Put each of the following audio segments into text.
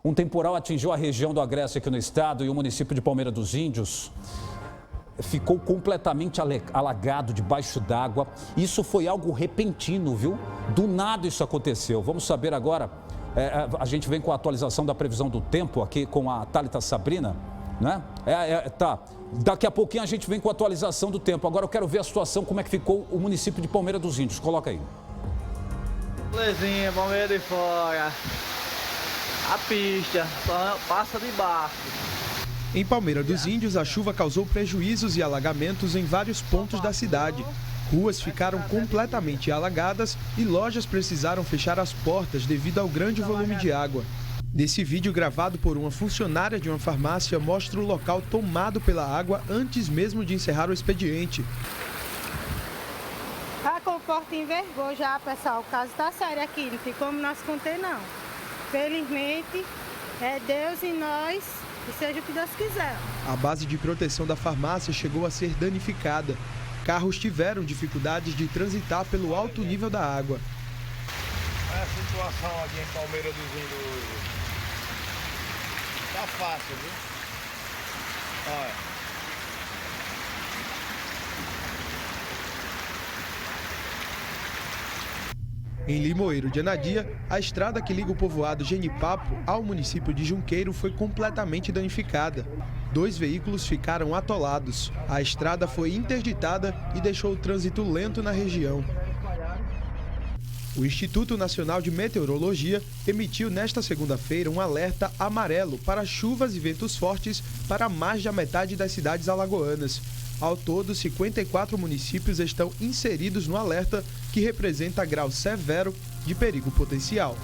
Um temporal atingiu a região do Agreste aqui no estado e o município de Palmeira dos Índios ficou completamente alagado debaixo d'água. Isso foi algo repentino, viu? Do nada isso aconteceu. Vamos saber agora, a gente vem com a atualização da previsão do tempo aqui com a Thalita Sabrina, né? Tá. Daqui a pouquinho a gente vem com a atualização do tempo. Agora eu quero ver a situação, como é que ficou o município de Palmeira dos Índios. Coloca aí. Belezinha, Palmeira de fora. A pista só passa de baixo. Em Palmeira dos Índios, a chuva causou prejuízos e alagamentos em vários pontos da cidade. Ruas ficaram completamente alagadas e lojas precisaram fechar as portas devido ao grande volume de água. Nesse vídeo gravado por uma funcionária de uma farmácia mostra o local tomado pela água antes mesmo de encerrar o expediente. A Conforto envergou já, pessoal. O caso está sério aqui, não tem como nós conter, não. Felizmente, é Deus e nós, e seja o que Deus quiser. A base de proteção da farmácia chegou a ser danificada. Carros tiveram dificuldades de transitar pelo alto nível da água. Olha a situação aqui em Palmeira dos Índios hoje. Tá fácil, viu? Olha. Em Limoeiro de Anadia, a estrada que liga o povoado Genipapo ao município de Junqueiro foi completamente danificada. 2 veículos ficaram atolados. A estrada foi interditada e deixou o trânsito lento na região. O Instituto Nacional de Meteorologia emitiu nesta segunda-feira um alerta amarelo para chuvas e ventos fortes para mais da metade das cidades alagoanas. Ao todo, 54 municípios estão inseridos no alerta, que representa grau severo de perigo potencial.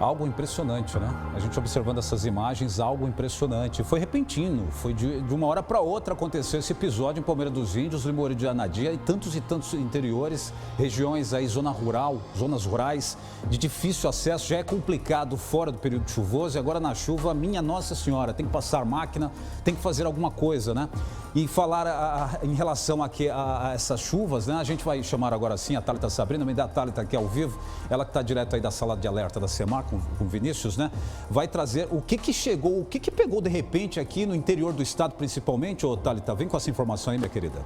Algo impressionante, né? A gente observando essas imagens, algo impressionante. Foi repentino, foi de uma hora para outra aconteceu esse episódio em Palmeira dos Índios, Limoeiro de Anadia e tantos interiores, regiões aí, zona rural, zonas rurais, de difícil acesso. Já é complicado fora do período chuvoso e agora na chuva, minha Nossa Senhora, tem que passar máquina, tem que fazer alguma coisa, né? E falar em relação aqui a essas chuvas, né? A gente vai chamar agora sim a Thalita Sabrina, a Thalita aqui ao vivo, ela que está direto aí da sala de alerta da SEMAR com Vinícius, né? Vai trazer o que chegou, o que pegou de repente aqui no interior do estado principalmente, ô Thalita, vem com essa informação aí, minha querida.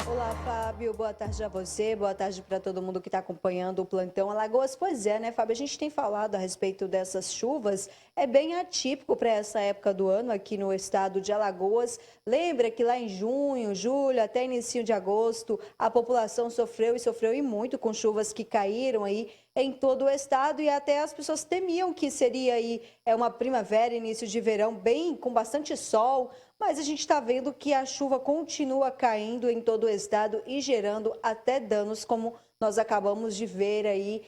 Olá, Fábio. Boa tarde a você, boa tarde para todo mundo que está acompanhando o Plantão Alagoas. Pois é, né, Fábio? A gente tem falado a respeito dessas chuvas. É bem atípico para essa época do ano aqui no estado de Alagoas. Lembra que lá em junho, julho, até início de agosto, a população sofreu e muito com chuvas que caíram aí em todo o estado e até as pessoas temiam que seria aí uma primavera, início de verão, bem com bastante sol. Mas a gente está vendo que a chuva continua caindo em todo o estado e gerando até danos, como nós acabamos de ver aí.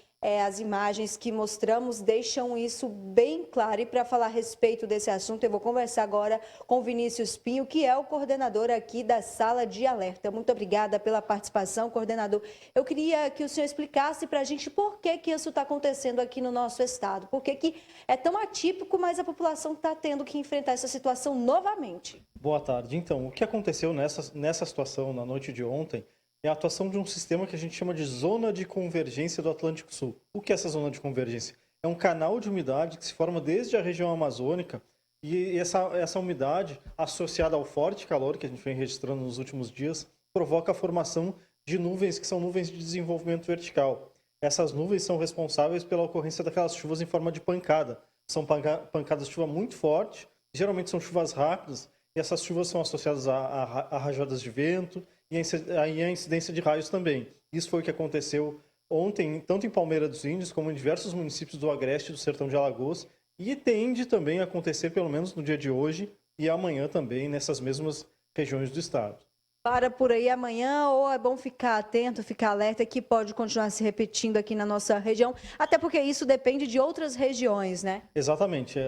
As imagens que mostramos deixam isso bem claro. E para falar a respeito desse assunto, eu vou conversar agora com Vinícius Pinho, que é o coordenador aqui da Sala de Alerta. Muito obrigada pela participação, coordenador. Eu queria que o senhor explicasse para a gente por que isso está acontecendo aqui no nosso estado. Por que é tão atípico, mas a população está tendo que enfrentar essa situação novamente. Boa tarde. Então, o que aconteceu nessa situação na noite de ontem é a atuação de um sistema que a gente chama de Zona de Convergência do Atlântico Sul. O que é essa Zona de Convergência? É um canal de umidade que se forma desde a região amazônica e essa umidade, associada ao forte calor que a gente vem registrando nos últimos dias, provoca a formação de nuvens que são nuvens de desenvolvimento vertical. Essas nuvens são responsáveis pela ocorrência daquelas chuvas em forma de pancada. São pancadas de chuva muito forte, geralmente são chuvas rápidas, e essas chuvas são associadas a rajadas de vento e a incidência de raios também. Isso foi o que aconteceu ontem, tanto em Palmeira dos Índios, como em diversos municípios do Agreste e do Sertão de Alagoas, e tende também a acontecer, pelo menos no dia de hoje e amanhã também, nessas mesmas regiões do estado. Para por aí amanhã, ou é bom ficar atento, ficar alerta, que pode continuar se repetindo aqui na nossa região, até porque isso depende de outras regiões, né? Exatamente.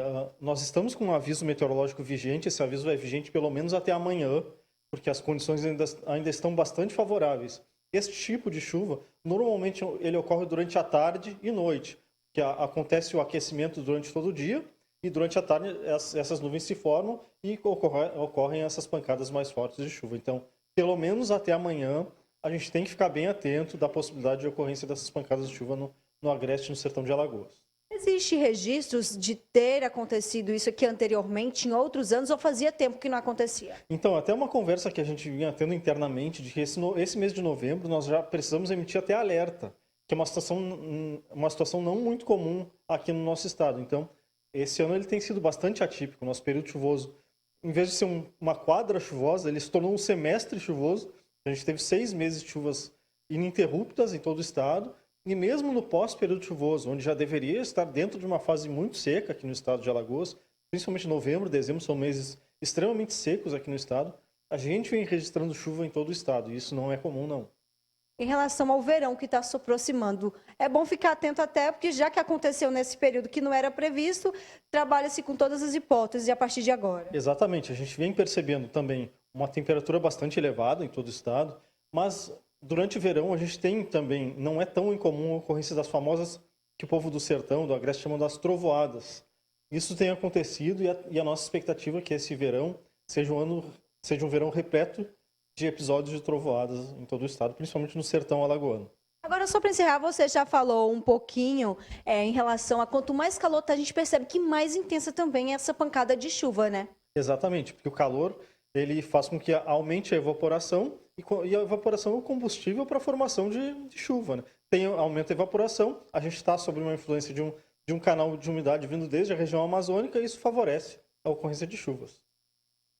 Nós estamos com um aviso meteorológico vigente, esse aviso é vigente pelo menos até amanhã, porque as condições ainda estão bastante favoráveis. Este tipo de chuva, normalmente ele ocorre durante a tarde e noite, que acontece o aquecimento durante todo o dia, e durante a tarde essas nuvens se formam e ocorrem essas pancadas mais fortes de chuva. Então, pelo menos até amanhã, a gente tem que ficar bem atento da possibilidade de ocorrência dessas pancadas de chuva no Agreste e no sertão de Alagoas. Existe registros de ter acontecido isso aqui anteriormente, em outros anos, ou fazia tempo que não acontecia? Então, até uma conversa que a gente vinha tendo internamente, de que esse mês de novembro nós já precisamos emitir até alerta, que é uma situação não muito comum aqui no nosso estado. Então, esse ano ele tem sido bastante atípico, o nosso período chuvoso. Em vez de ser uma quadra chuvosa, ele se tornou um semestre chuvoso. A gente teve 6 meses de chuvas ininterruptas em todo o estado. E mesmo no pós-período chuvoso, onde já deveria estar dentro de uma fase muito seca aqui no estado de Alagoas, principalmente novembro, dezembro, são meses extremamente secos aqui no estado, a gente vem registrando chuva em todo o estado. E isso não é comum, não. Em relação ao verão que está se aproximando, é bom ficar atento até, porque já que aconteceu nesse período que não era previsto, trabalha-se com todas as hipóteses a partir de agora. Exatamente, a gente vem percebendo também uma temperatura bastante elevada em todo o estado, mas durante o verão a gente tem também, não é tão incomum a ocorrência das famosas, que o povo do sertão, do Agreste, chamam das trovoadas. Isso tem acontecido e a nossa expectativa é que esse verão seja um verão repleto de episódios de trovoadas em todo o estado, principalmente no sertão alagoano. Agora, só para encerrar, você já falou um pouquinho em relação a quanto mais calor tá, a gente percebe que mais intensa também é essa pancada de chuva, né? Exatamente, porque o calor ele faz com que aumente a evaporação e a evaporação é o combustível para a formação de chuva, né? Aumenta a evaporação, a gente está sob uma influência de um canal de umidade vindo desde a região amazônica e isso favorece a ocorrência de chuvas.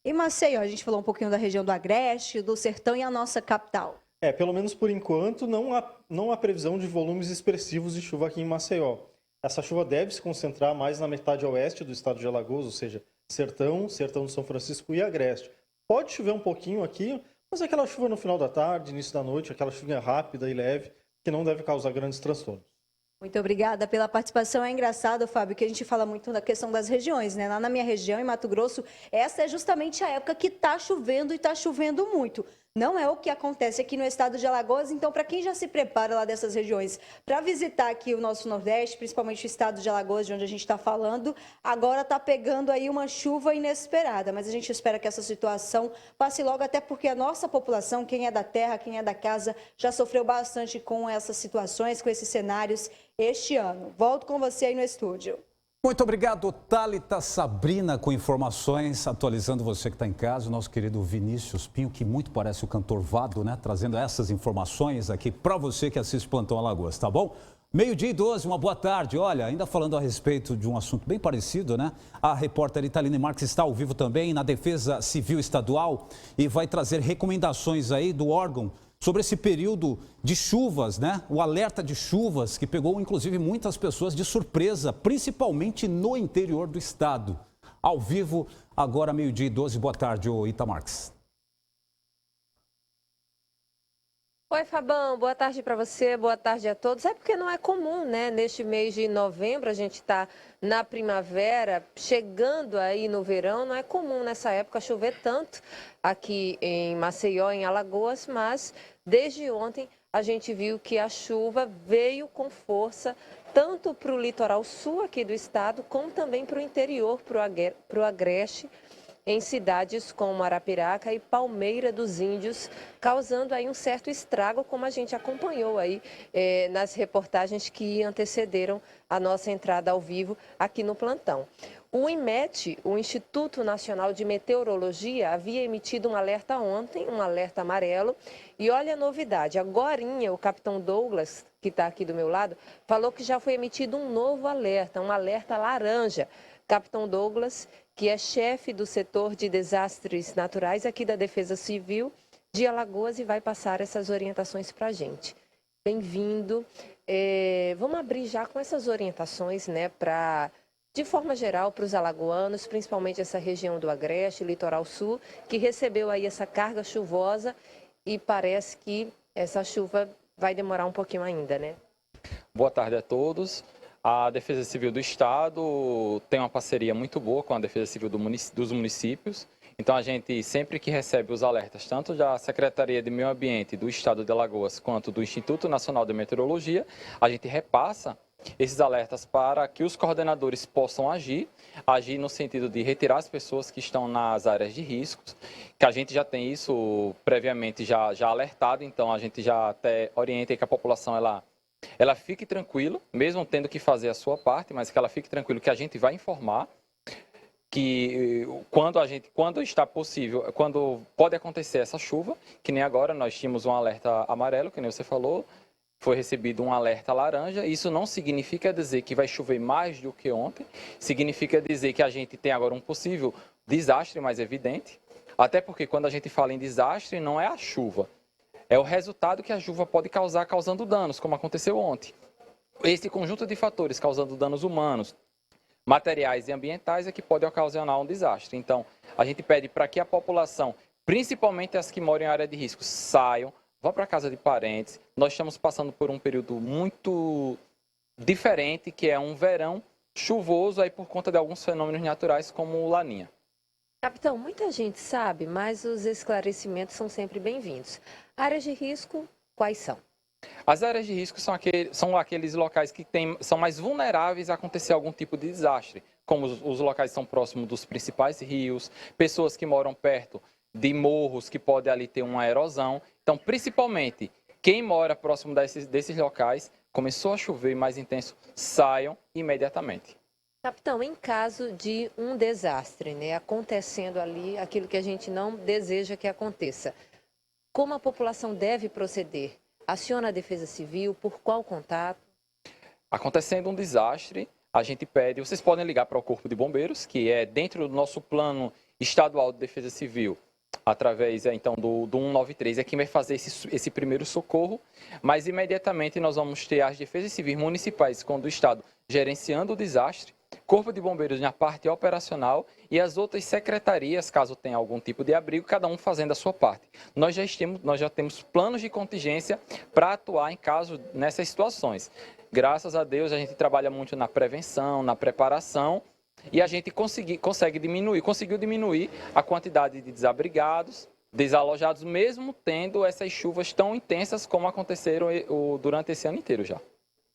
E Maceió, a gente falou um pouquinho da região do Agreste, do Sertão e a nossa capital. Pelo menos por enquanto, não há previsão de volumes expressivos de chuva aqui em Maceió. Essa chuva deve se concentrar mais na metade oeste do estado de Alagoas, ou seja, Sertão do São Francisco e Agreste. Pode chover um pouquinho aqui, mas é aquela chuva no final da tarde, início da noite, aquela chuvinha rápida e leve, que não deve causar grandes transtornos. Muito obrigada pela participação. É engraçado, Fábio, que a gente fala muito da questão das regiões, né? Lá na minha região, em Mato Grosso, essa é justamente a época que está chovendo e está chovendo muito. Não é o que acontece aqui no estado de Alagoas, então para quem já se prepara lá dessas regiões para visitar aqui o nosso Nordeste, principalmente o estado de Alagoas, de onde a gente está falando, agora está pegando aí uma chuva inesperada, mas a gente espera que essa situação passe logo, até porque a nossa população, quem é da terra, quem é da casa, já sofreu bastante com essas situações, com esses cenários este ano. Volto com você aí no estúdio. Muito obrigado, Thalita Sabrina, com informações, atualizando você que está em casa, o nosso querido Vinícius Pinho, que muito parece o cantor Vado, né? Trazendo essas informações aqui para você que assiste Plantão Alagoas, tá bom? 12:12, uma boa tarde. Olha, ainda falando a respeito de um assunto bem parecido, né? A repórter Italine Marques está ao vivo também na Defesa Civil Estadual e vai trazer recomendações aí do órgão sobre esse período de chuvas, né? O alerta de chuvas que pegou, inclusive, muitas pessoas de surpresa, principalmente no interior do estado. Ao vivo, agora 12:12. Boa tarde, Ita Marques. Oi, Fabão, boa tarde para você, boa tarde a todos. É porque não é comum, né? Neste mês de novembro, a gente está na primavera, chegando aí no verão, não é comum nessa época chover tanto aqui em Maceió, em Alagoas, mas desde ontem a gente viu que a chuva veio com força tanto para o litoral sul aqui do estado, como também para o interior, para o Agreste, em cidades como Arapiraca e Palmeira dos Índios, causando aí um certo estrago, como a gente acompanhou aí nas reportagens que antecederam a nossa entrada ao vivo aqui no plantão. O INMET, o Instituto Nacional de Meteorologia, havia emitido um alerta ontem, um alerta amarelo, e olha a novidade, agorinha o capitão Douglas, que está aqui do meu lado, falou que já foi emitido um novo alerta, um alerta laranja. Capitão Douglas, que é chefe do setor de desastres naturais aqui da Defesa Civil de Alagoas e vai passar essas orientações para a gente. Bem-vindo. Vamos abrir já com essas orientações, né, de forma geral, para os alagoanos, principalmente essa região do Agreste, Litoral Sul, que recebeu aí essa carga chuvosa e parece que essa chuva vai demorar um pouquinho ainda, né? Boa tarde a todos. A Defesa Civil do Estado tem uma parceria muito boa com a Defesa Civil dos municípios. Então, a gente sempre que recebe os alertas, tanto da Secretaria de Meio Ambiente do Estado de Alagoas, quanto do Instituto Nacional de Meteorologia, a gente repassa esses alertas para que os coordenadores possam agir no sentido de retirar as pessoas que estão nas áreas de riscos, que a gente já tem isso previamente já alertado, então a gente já até orienta que a população ela fique tranquila, mesmo tendo que fazer a sua parte, mas que ela fique tranquila que a gente vai informar que quando está possível, quando pode acontecer essa chuva, que nem agora nós tínhamos um alerta amarelo, que nem você falou, foi recebido um alerta laranja. Isso não significa dizer que vai chover mais do que ontem, significa dizer que a gente tem agora um possível desastre mais evidente, até porque quando a gente fala em desastre, não é a chuva, é o resultado que a chuva pode causar, causando danos, como aconteceu ontem. Esse conjunto de fatores causando danos humanos, materiais e ambientais é que pode ocasionar um desastre. Então, a gente pede para que a população, principalmente as que moram em área de risco, saiam, vão para a casa de parentes. Nós estamos passando por um período muito diferente, que é um verão chuvoso aí por conta de alguns fenômenos naturais como o Laninha. Capitão, muita gente sabe, mas os esclarecimentos são sempre bem-vindos. Áreas de risco, quais são? As áreas de risco são aqueles locais que são mais vulneráveis a acontecer algum tipo de desastre, como os locais que são próximos dos principais rios, pessoas que moram perto de morros que pode ali ter uma erosão. Então, principalmente, quem mora próximo desses locais, começou a chover mais intenso, saiam imediatamente. Capitão, em caso de um desastre, né, acontecendo ali aquilo que a gente não deseja que aconteça, como a população deve proceder? Aciona a Defesa Civil, por qual contato? Acontecendo um desastre, a gente pede, vocês podem ligar para o Corpo de Bombeiros, que é dentro do nosso plano estadual de Defesa Civil, através então do 193, é quem vai fazer esse primeiro socorro, mas imediatamente nós vamos ter as Defesas Civis municipais com o do Estado gerenciando o desastre, Corpo de Bombeiros na parte operacional e as outras secretarias, caso tenha algum tipo de abrigo, cada um fazendo a sua parte. Nós já temos planos de contingência para atuar em caso nessas situações. Graças a Deus, a gente trabalha muito na prevenção, na preparação, e a gente conseguiu diminuir a quantidade de desabrigados, desalojados, mesmo tendo essas chuvas tão intensas como aconteceram durante esse ano inteiro já.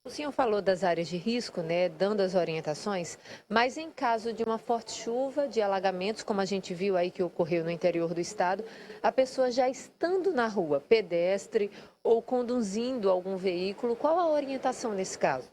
O senhor falou das áreas de risco, né, dando as orientações, mas em caso de uma forte chuva, de alagamentos, como a gente viu aí que ocorreu no interior do estado, a pessoa já estando na rua, pedestre ou conduzindo algum veículo, qual a orientação nesse caso?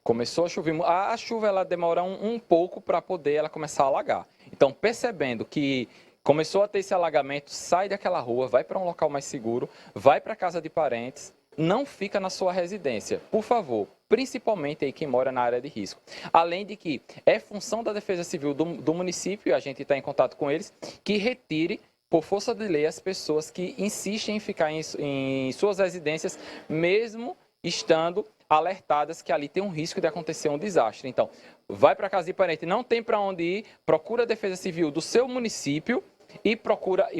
Começou a chover, a chuva ela demora um pouco para poder ela começar a alagar. Então, percebendo que começou a ter esse alagamento, sai daquela rua, vai para um local mais seguro, vai para a casa de parentes, não fica na sua residência, por favor, principalmente aí quem mora na área de risco. Além de que é função da Defesa Civil do município, a gente está em contato com eles, que retire, por força de lei, as pessoas que insistem em ficar em suas residências, mesmo estando alertadas que ali tem um risco de acontecer um desastre. Então, vai para a casa de parente, não tem para onde ir, procura a Defesa Civil do seu município, e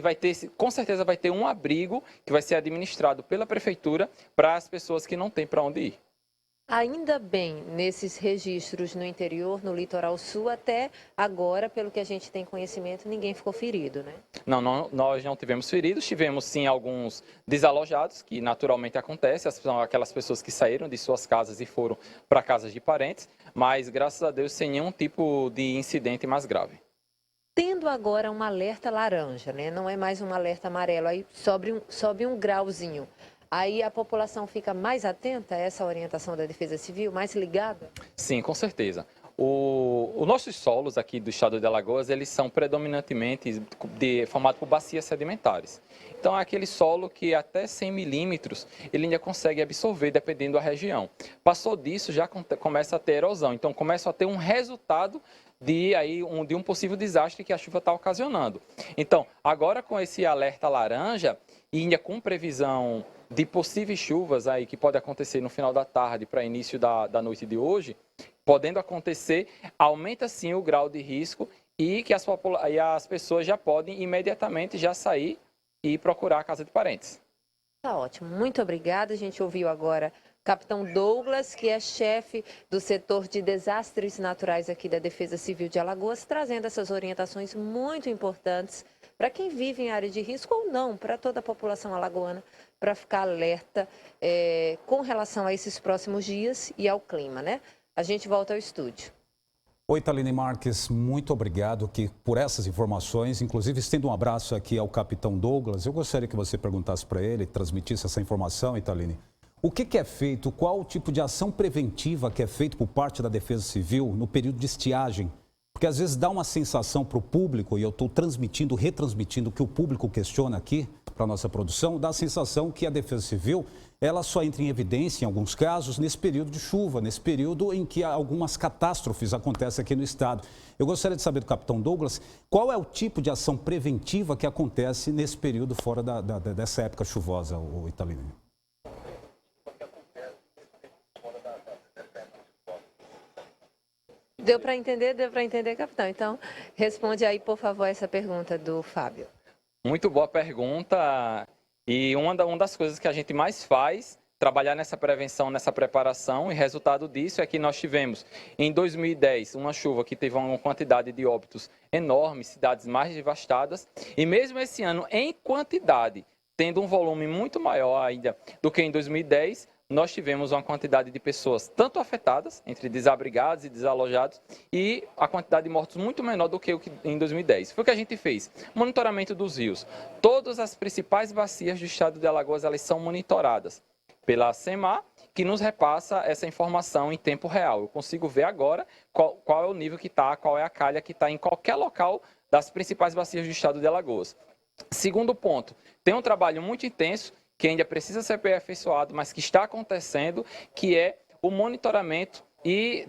vai ter, com certeza vai ter um abrigo que vai ser administrado pela prefeitura para as pessoas que não têm para onde ir. Ainda bem, nesses registros no interior, no litoral sul, até agora, pelo que a gente tem conhecimento, ninguém ficou ferido, né? Não, nós não tivemos feridos, tivemos sim alguns desalojados, que naturalmente acontece, são aquelas pessoas que saíram de suas casas e foram para casas de parentes, mas graças a Deus sem nenhum tipo de incidente mais grave. Tendo agora um alerta laranja, né? Não é mais um alerta amarelo, aí sobe um grauzinho. Aí a população fica mais atenta a essa orientação da Defesa Civil, mais ligada? Sim, com certeza. Os nossos solos aqui do estado de Alagoas, eles são predominantemente formados por bacias sedimentares. Então é aquele solo que até 100 milímetros ele ainda consegue absorver, dependendo da região. Passou disso, já começa a ter erosão. Então começa a ter um resultado de um possível desastre que a chuva está ocasionando. Então, agora com esse alerta laranja, e ainda com previsão de possíveis chuvas aí que pode acontecer no final da tarde para início da noite de hoje, podendo acontecer, aumenta sim o grau de risco e que as pessoas já podem imediatamente já sair e procurar a casa de parentes. Tá ótimo, muito obrigada. A gente ouviu agora Capitão Douglas, que é chefe do setor de desastres naturais aqui da Defesa Civil de Alagoas, trazendo essas orientações muito importantes para quem vive em área de risco ou não, para toda a população alagoana para ficar alerta com relação a esses próximos dias e ao clima, né? A gente volta ao estúdio. Oi, Italine Marques, muito obrigado por essas informações. Inclusive, estendo um abraço aqui ao capitão Douglas. Eu gostaria que você perguntasse para ele, transmitisse essa informação, Italine. O que é feito, qual o tipo de ação preventiva que é feito por parte da Defesa Civil no período de estiagem? Porque às vezes dá uma sensação para o público, e eu estou retransmitindo o que o público questiona aqui para a nossa produção, dá a sensação que a Defesa Civil ela só entra em evidência, em alguns casos, nesse período de chuva, nesse período em que algumas catástrofes acontecem aqui no estado. Eu gostaria de saber do capitão Douglas, qual é o tipo de ação preventiva que acontece nesse período fora dessa época chuvosa, o Italine? Deu para entender, capitão. Então, responde aí, por favor, essa pergunta do Fábio. Muito boa pergunta. E uma das coisas que a gente mais faz, trabalhar nessa prevenção, nessa preparação, e resultado disso é que nós tivemos, em 2010, uma chuva que teve uma quantidade de óbitos enorme, cidades mais devastadas, e mesmo esse ano, em quantidade, tendo um volume muito maior ainda do que em 2010, nós tivemos uma quantidade de pessoas tanto afetadas, entre desabrigados e desalojados, e a quantidade de mortos muito menor do que em 2010. Foi o que a gente fez. Monitoramento dos rios. Todas as principais bacias do estado de Alagoas, elas são monitoradas pela SEMAR, que nos repassa essa informação em tempo real. Eu consigo ver agora qual é o nível que está, qual é a calha que está em qualquer local das principais bacias do estado de Alagoas. Segundo ponto, tem um trabalho muito intenso que ainda precisa ser aperfeiçoado, mas que está acontecendo, que é o monitoramento e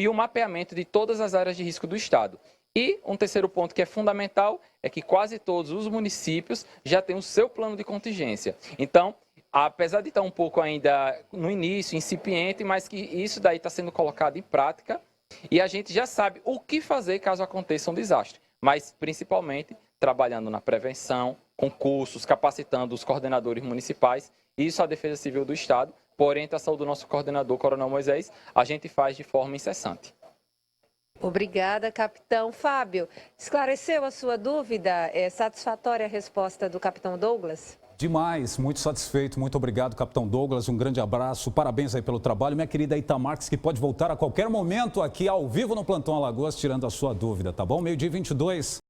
o mapeamento de todas as áreas de risco do estado. E um terceiro ponto que é fundamental é que quase todos os municípios já têm o seu plano de contingência. Então, apesar de estar um pouco ainda no início, incipiente, mas que isso daí está sendo colocado em prática e a gente já sabe o que fazer caso aconteça um desastre, mas principalmente trabalhando na prevenção, com cursos, capacitando os coordenadores municipais. Isso a Defesa Civil do Estado, por orientação do nosso coordenador, Coronel Moisés, a gente faz de forma incessante. Obrigada, capitão. Fábio, esclareceu a sua dúvida? É satisfatória a resposta do capitão Douglas? Demais, muito satisfeito. Muito obrigado, capitão Douglas. Um grande abraço. Parabéns aí pelo trabalho. Minha querida Ita Marques, que pode voltar a qualquer momento aqui ao vivo no Plantão Alagoas, tirando a sua dúvida, tá bom? 12h22.